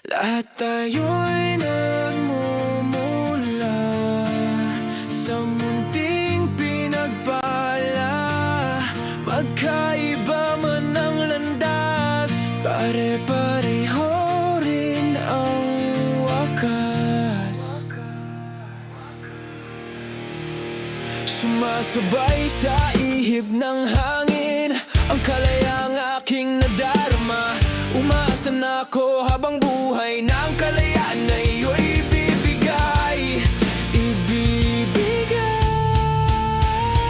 Lahat tayo'y nagmumula sa munting pinagpala. Magkaiba man ang landas, pare-pareho rin ang wakas. Sumasabay sa ihip ng hangin ang kalayang aking nadarama. Umaasa na ako habang buhay ng kalayaan na iyo'y ibibigay.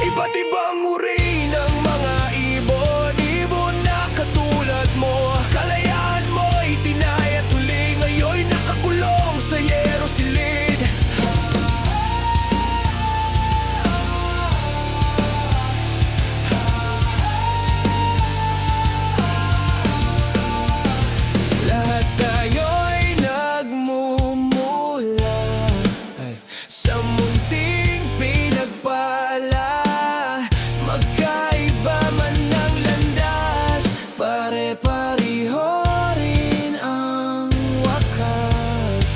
Iba't ibang uri ng mga ibon na katulad mo. Kalayaan mo'y tinay at huli ngayon'y nakakulong sa yero silid. Lahat tayo'y nagmumula sa munting pinagpala. Magkaiba man ng landas, pare-pareho rin ang wakas.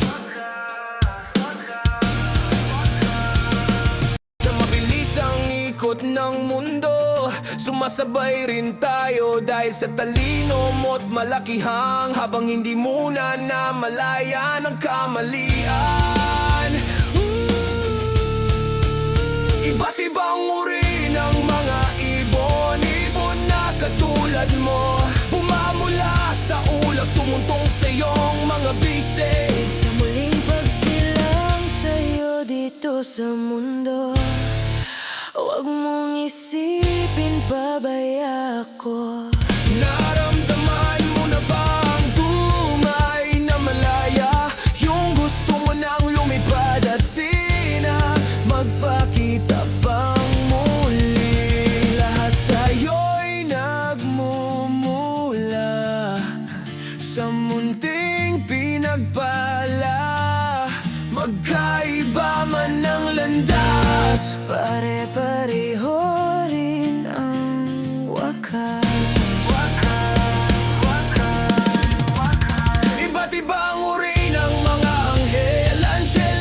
Sa mabilisang ikot ng mundo, sumasabay rin tayo dahil sa talino mo't malakihang. Habang hindi muna na malaya ng kamalian. Iba't ibang uri ng mga ibon na katulad mo. Bumamula sa ulap, tumuntong sa iyong mga bisig. Sa muling pagsilang sa'yo dito sa mundo, huwag mong isipin pabaya ako. Naramdaman mo na ba ang dumay na malaya? Yung gusto mo nang lumipad at di na magpakita pang muli. Lahat tayo'y nagmumula sa munting pinagpala. Magkaiba man ng landas, Pare-pareho rin ang wakas. iba't ibang uri ng mga anghel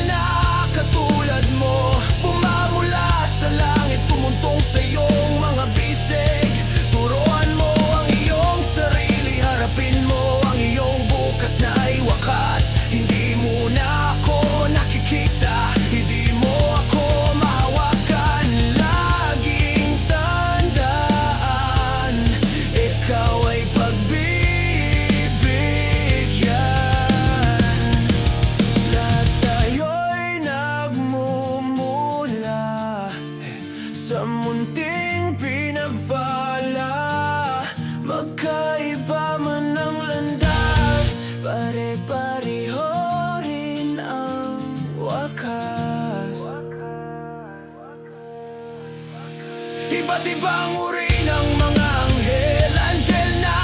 na katulad mo. Bumamula sa langit, tumuntong sa iyong mga bisig. Turuan mo ang iyong sarili, harapin mo ang iyong bukas na ay wakas. Hindi mo na ako nakikita, hindi mo ako mahawakan. Laging tandaan, ikaw ay pagbibigyan. Lahat tayo'y nagmumula sa munting pinagpala. Magkaiba man ang landas, pare-pareho rin ang wakas. Iba't ibang uri ng mga anghel na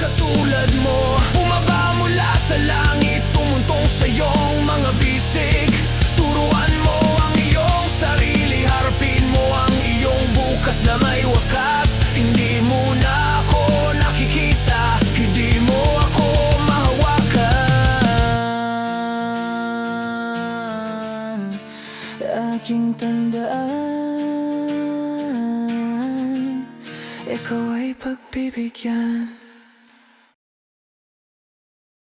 katulad mo. Bumaba mula sa langit, tumuntong sa iyong mga bisig. Turuan mo ang iyong sarili, harapin mo ang iyong bukas na may wakas. Hindi mo na ako nakikita, hindi mo ako mahawakan. Aking tandaan, ikaw ay pagbibigyan.